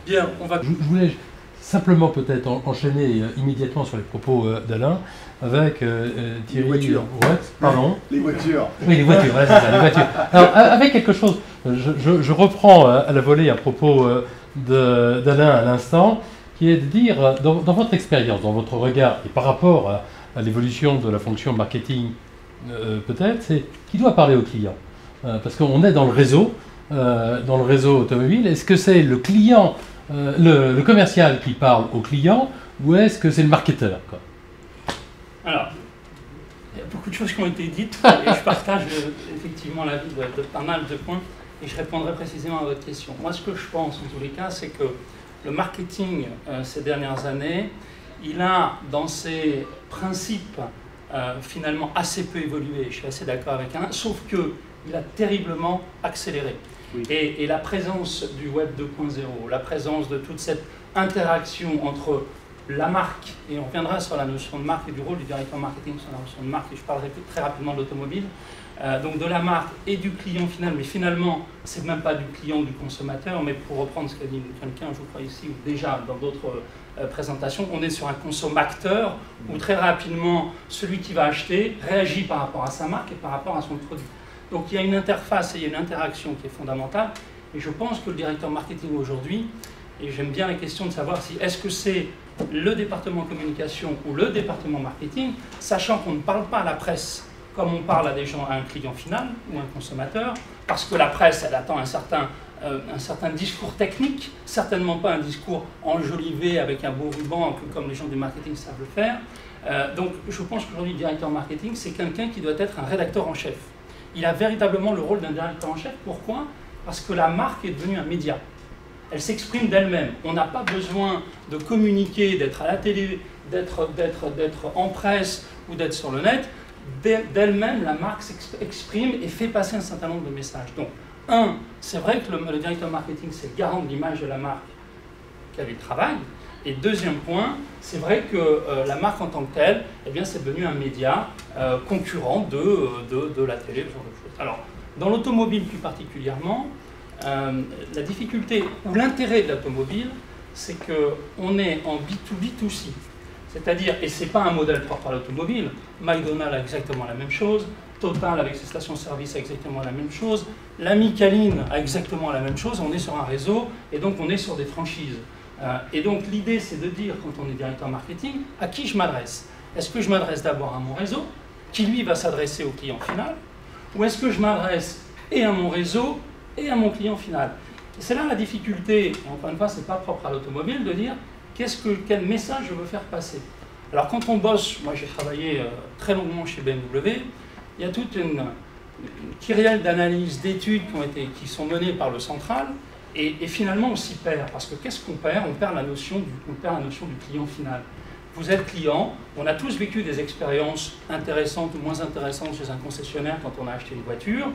Bien, on va... Je voulais simplement peut-être enchaîner immédiatement sur les propos d'Alain avec Thierry. Les voitures. Ouais, pardon. Les voitures. Oui, les voitures, voilà, c'est ça, les voitures. Alors, avec quelque chose, je reprends à la volée un propos d'Alain à l'instant, qui est de dire, dans votre expérience, dans votre regard, et par rapport à l'évolution de la fonction marketing, peut-être, c'est qui doit parler au client. Parce qu'on est dans le réseau automobile. Est-ce que c'est le client, le commercial qui parle au client, ou est-ce que c'est le marketeur, quoi? Alors, il y a beaucoup de choses qui ont été dites, et je partage effectivement l'avis de pas mal de points, et je répondrai précisément à votre question. Moi, ce que je pense, en tous les cas, c'est que le marketing, ces dernières années, il a, dans ses principes, finalement assez peu évolué. Je suis assez d'accord avec Alain, sauf qu'il a terriblement accéléré. Oui. Et la présence du Web 2.0, la présence de toute cette interaction entre la marque, et on reviendra sur la notion de marque et du rôle du directeur marketing sur la notion de marque, et je parlerai très rapidement de l'automobile, donc de la marque et du client final, mais finalement, c'est même pas du client ou du consommateur, mais pour reprendre ce qu'a dit quelqu'un, je crois ici, ou déjà dans d'autres présentations, on est sur un consommateur, où très rapidement, celui qui va acheter réagit par rapport à sa marque et par rapport à son produit. Donc il y a une interface et il y a une interaction qui est fondamentale, et je pense que le directeur marketing aujourd'hui, et j'aime bien la question de savoir si est-ce que c'est le département communication ou le département marketing, sachant qu'on ne parle pas à la presse comme on parle à des gens, à un client final ou un consommateur, parce que la presse, elle attend un certain discours technique, certainement pas un discours enjolivé avec un beau ruban, comme les gens du marketing savent le faire. Donc je pense qu'aujourd'hui, le directeur marketing, c'est quelqu'un qui doit être un rédacteur en chef. Il a véritablement le rôle d'un directeur en chef. Pourquoi? Parce que la marque est devenue un média. Elle s'exprime d'elle-même. On n'a pas besoin de communiquer, d'être à la télé, d'être en presse ou d'être sur le net. D'elle-même, la marque s'exprime et fait passer un certain nombre de messages. Donc, c'est vrai que le directeur marketing, c'est le garant de l'image de la marque qu'elle travaille. Et deuxième point, c'est vrai que la marque en tant que telle, eh bien, c'est devenu un média concurrent de la télé, ce genre de choses. Alors, dans l'automobile plus particulièrement, la difficulté ou l'intérêt de l'automobile, c'est qu'on est en B2B2C. C'est-à-dire, et ce n'est pas un modèle propre à l'automobile, McDonald's a exactement la même chose, Total avec ses stations-service a exactement la même chose, l'ami Caline a exactement la même chose, on est sur un réseau et donc on est sur des franchises. Et donc l'idée c'est de dire, quand on est directeur marketing, à qui je m'adresse? Est-ce que je m'adresse d'abord à mon réseau, qui lui va s'adresser au client final, ou est-ce que je m'adresse et à mon réseau et à mon client final? Et c'est là la difficulté, et encore une fois c'est pas propre à l'automobile, de dire quel message je veux faire passer. Alors quand on bosse, moi j'ai travaillé très longuement chez BMW, il y a toute une kyrielle d'analyses, d'études qui sont menées par le central, et finalement on s'y perd, parce que qu'est-ce qu'on perd? On perd la notion du client final. Vous êtes client, on a tous vécu des expériences intéressantes ou moins intéressantes chez un concessionnaire quand on a acheté une voiture,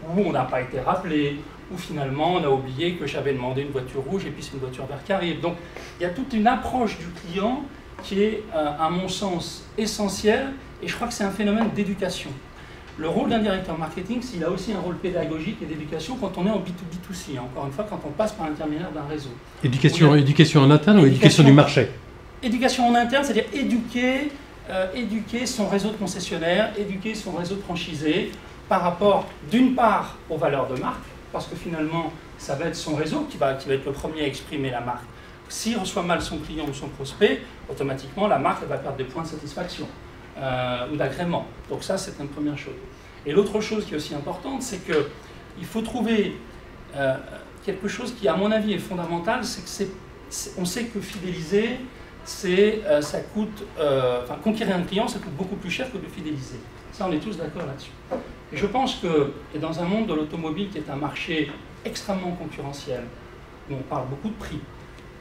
où on n'a pas été rappelé, où finalement on a oublié que j'avais demandé une voiture rouge et puis c'est une voiture verte qui arrive. Donc il y a toute une approche du client qui est, à mon sens, essentielle, et je crois que c'est un phénomène d'éducation. Le rôle d'un directeur marketing, c'est qu'il a aussi un rôle pédagogique et d'éducation quand on est en B2B2C, encore une fois, quand on passe par l'intermédiaire d'un réseau. Éducation en interne ou éducation du marché? Éducation en interne, c'est-à-dire éduquer son réseau de concessionnaires, éduquer son réseau de franchisés par rapport, d'une part, aux valeurs de marque, parce que finalement, ça va être son réseau qui va être le premier à exprimer la marque. S'il reçoit mal son client ou son prospect, automatiquement, la marque elle va perdre des points de satisfaction ou d'agrément. Donc ça, c'est une première chose. Et l'autre chose qui est aussi importante, c'est qu'il faut trouver quelque chose qui, à mon avis, est fondamental, c'est que on sait que fidéliser, ça coûte, conquérir un client, ça coûte beaucoup plus cher que de fidéliser. Ça, on est tous d'accord là-dessus. Et je pense que, et dans un monde de l'automobile qui est un marché extrêmement concurrentiel, où on parle beaucoup de prix,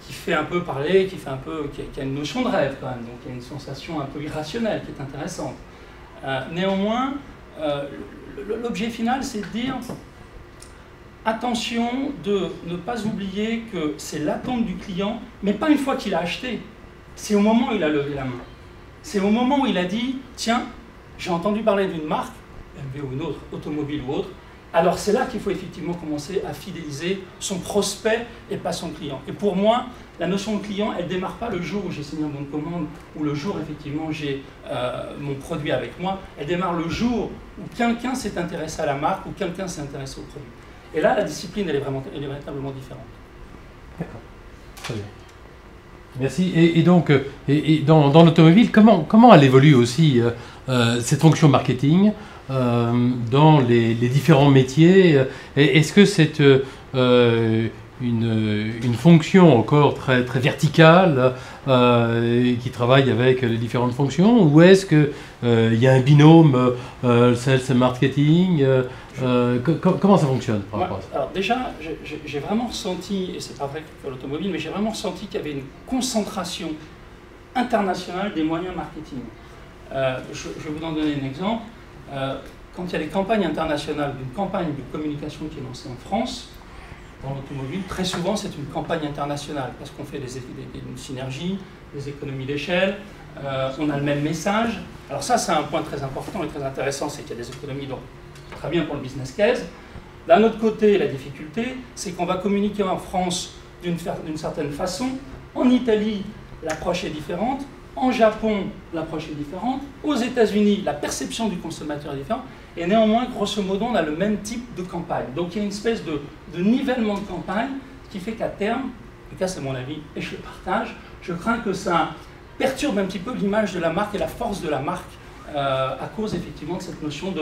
qui fait un peu parler, qui a une notion de rêve quand même, donc il y a une sensation un peu irrationnelle qui est intéressante. Néanmoins, l'objet final, c'est de dire attention de ne pas oublier que c'est l'attente du client, mais pas une fois qu'il a acheté, c'est au moment où il a levé la main. C'est au moment où il a dit, tiens, j'ai entendu parler d'une marque, BMW ou une autre, automobile ou autre, alors c'est là qu'il faut effectivement commencer à fidéliser son prospect et pas son client. Et pour moi, la notion de client, elle ne démarre pas le jour où j'ai signé un bon de commande ou le jour effectivement j'ai mon produit avec moi. Elle démarre le jour où quelqu'un s'est intéressé à la marque ou quelqu'un s'est intéressé au produit. Et là, la discipline, elle est véritablement différente. D'accord, très bien. Merci. Et donc, dans l'automobile, comment elle évolue aussi cette fonction marketing dans les différents métiers? Est-ce que c'est une fonction encore très, très verticale qui travaille avec les différentes fonctions, ou est-ce qu'il y a un binôme sales et marketing? Comment ça fonctionne par rapport à ça? Alors déjà, j'ai vraiment ressenti, et c'est pas vrai que l'automobile, mais j'ai vraiment ressenti qu'il y avait une concentration internationale des moyens marketing. Je vais vous en donner un exemple. Quand il y a des campagnes internationales, une campagne de communication qui est lancée en France, dans l'automobile, très souvent c'est une campagne internationale parce qu'on fait une synergie, des économies d'échelle, on a le même message. Alors ça, c'est un point très important et très intéressant, c'est qu'il y a des économies, donc très bien pour le business case. D'un autre côté, la difficulté, c'est qu'on va communiquer en France d'une certaine façon. En Italie, l'approche est différente. En Japon, l'approche est différente. Aux États-Unis, la perception du consommateur est différente. Et néanmoins, grosso modo, on a le même type de campagne. Donc il y a une espèce de nivellement de campagne qui fait qu'à terme, en tout cas c'est mon avis et je le partage, je crains que ça perturbe un petit peu l'image de la marque et la force de la marque à cause effectivement de cette notion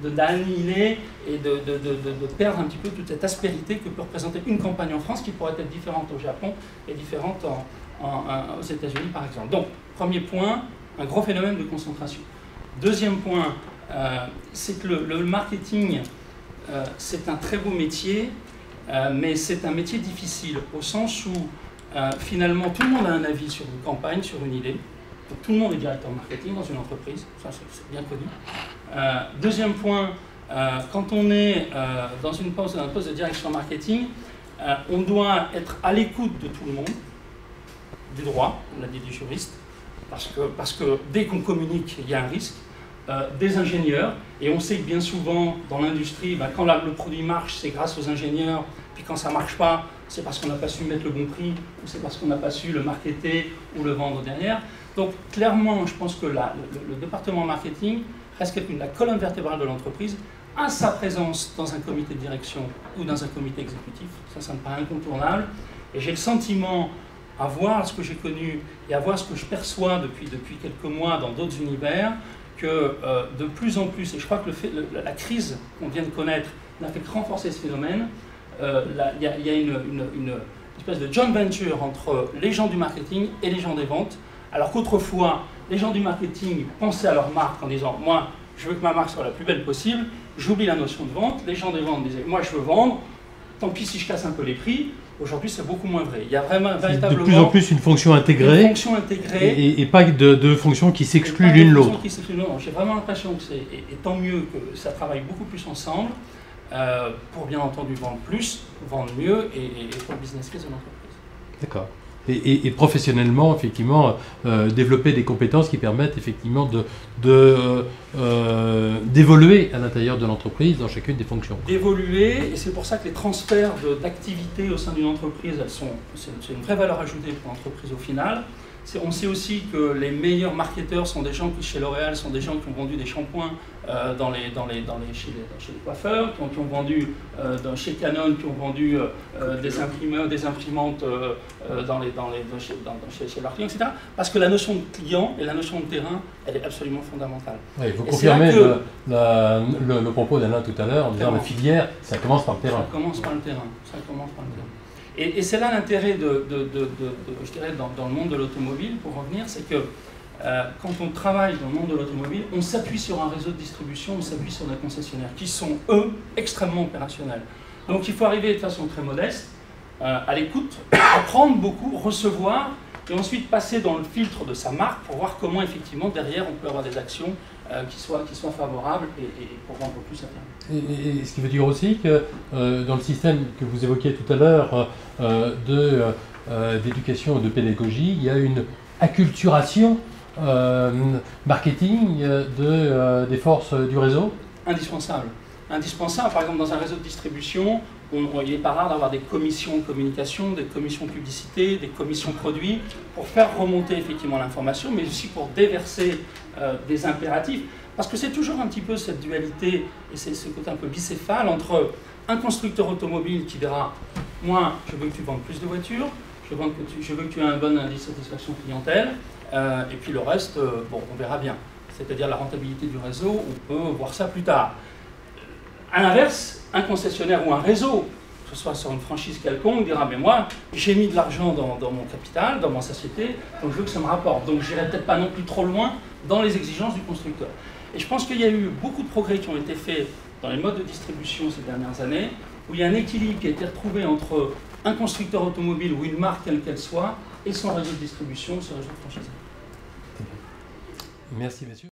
d'annihiler et de perdre un petit peu toute cette aspérité que peut représenter une campagne en France qui pourrait être différente au Japon et différente aux États-Unis par exemple. Donc, premier point, un gros phénomène de concentration. Deuxième point, c'est que le marketing, c'est un très beau métier, mais c'est un métier difficile au sens où finalement tout le monde a un avis sur une campagne, sur une idée. Donc, tout le monde est directeur marketing dans une entreprise, ça c'est bien connu. Deuxième point, quand on est dans un poste de direction marketing, on doit être à l'écoute de tout le monde, du droit, on l'a dit du juriste, parce que dès qu'on communique, il y a un risque, des ingénieurs, et on sait que bien souvent dans l'industrie, quand le produit marche, c'est grâce aux ingénieurs, puis quand ça ne marche pas, c'est parce qu'on n'a pas su mettre le bon prix, ou c'est parce qu'on n'a pas su le marketer ou le vendre derrière. Donc clairement, je pense que le département marketing reste la colonne vertébrale de l'entreprise, a sa présence dans un comité de direction ou dans un comité exécutif, ça me paraît incontournable, et j'ai le sentiment, à voir ce que j'ai connu et à voir ce que je perçois depuis quelques mois dans d'autres univers, que de plus en plus, et je crois que la crise qu'on vient de connaître n'a fait que renforcer ce phénomène, il y a une espèce de joint venture entre les gens du marketing et les gens des ventes, alors qu'autrefois, les gens du marketing pensaient à leur marque en disant « moi, je veux que ma marque soit la plus belle possible », j'oublie la notion de vente, les gens des ventes disaient « moi, je veux vendre, tant pis si je casse un peu les prix ». Aujourd'hui, c'est beaucoup moins vrai. Il y a véritablement de plus en plus une fonction intégrée, et pas de fonctions qui s'excluent l'une l'autre. J'ai vraiment l'impression que et tant mieux que ça travaille beaucoup plus ensemble pour bien entendu vendre plus, vendre mieux et pour le business case de l'entreprise. D'accord. Et professionnellement, effectivement, développer des compétences qui permettent effectivement d'évoluer à l'intérieur de l'entreprise dans chacune des fonctions. D'évoluer, et c'est pour ça que les transferts d'activités au sein d'une entreprise, c'est une vraie valeur ajoutée pour l'entreprise au final. On sait aussi que les meilleurs marketeurs sont des gens qui, chez L'Oréal, sont des gens qui ont vendu des shampoings chez les coiffeurs, qui ont vendu chez Canon, qui ont vendu des imprimantes chez leurs clients, etc. Parce que la notion de client et la notion de terrain, elle est absolument fondamentale. Oui, vous confirmez le propos d'Alain tout à l'heure en disant la filière, ça commence par le terrain. Ça commence par le terrain. Et c'est là l'intérêt je dirais, dans le monde de l'automobile, pour revenir, c'est que quand on travaille dans le monde de l'automobile, on s'appuie sur un réseau de distribution, on s'appuie sur des concessionnaires qui sont, eux, extrêmement opérationnels. Donc il faut arriver de façon très modeste, à l'écoute, apprendre beaucoup, recevoir, et ensuite passer dans le filtre de sa marque pour voir comment, effectivement, derrière, on peut avoir des actions qui soient favorables et pour vendre plus à terme. Et ce qui veut dire aussi que dans le système que vous évoquiez tout à l'heure d'éducation et de pédagogie, il y a une acculturation marketing des forces du réseau. Indispensable. indispensable. Par exemple, dans un réseau de distribution, il n'est pas rare d'avoir des commissions de communication, des commissions de publicité, des commissions produits, pour faire remonter effectivement l'information, mais aussi pour déverser des impératifs. Parce que c'est toujours un petit peu cette dualité, et c'est ce côté un peu bicéphale, entre un constructeur automobile qui dira « Moi, je veux que tu vendes plus de voitures, je veux que tu aies un bon indice de satisfaction clientèle, et puis le reste, bon, on verra bien. » C'est-à-dire la rentabilité du réseau, on peut voir ça plus tard. A l'inverse, un concessionnaire ou un réseau, que ce soit sur une franchise quelconque, dira « Mais moi, j'ai mis de l'argent dans mon capital, dans ma société, donc je veux que ça me rapporte. Donc je n'irai peut-être pas non plus trop loin dans les exigences du constructeur. » Et je pense qu'il y a eu beaucoup de progrès qui ont été faits dans les modes de distribution ces dernières années, où il y a un équilibre qui a été retrouvé entre un constructeur automobile ou une marque quelle qu'elle soit, et son réseau de distribution, son réseau de franchisé. Merci, messieurs.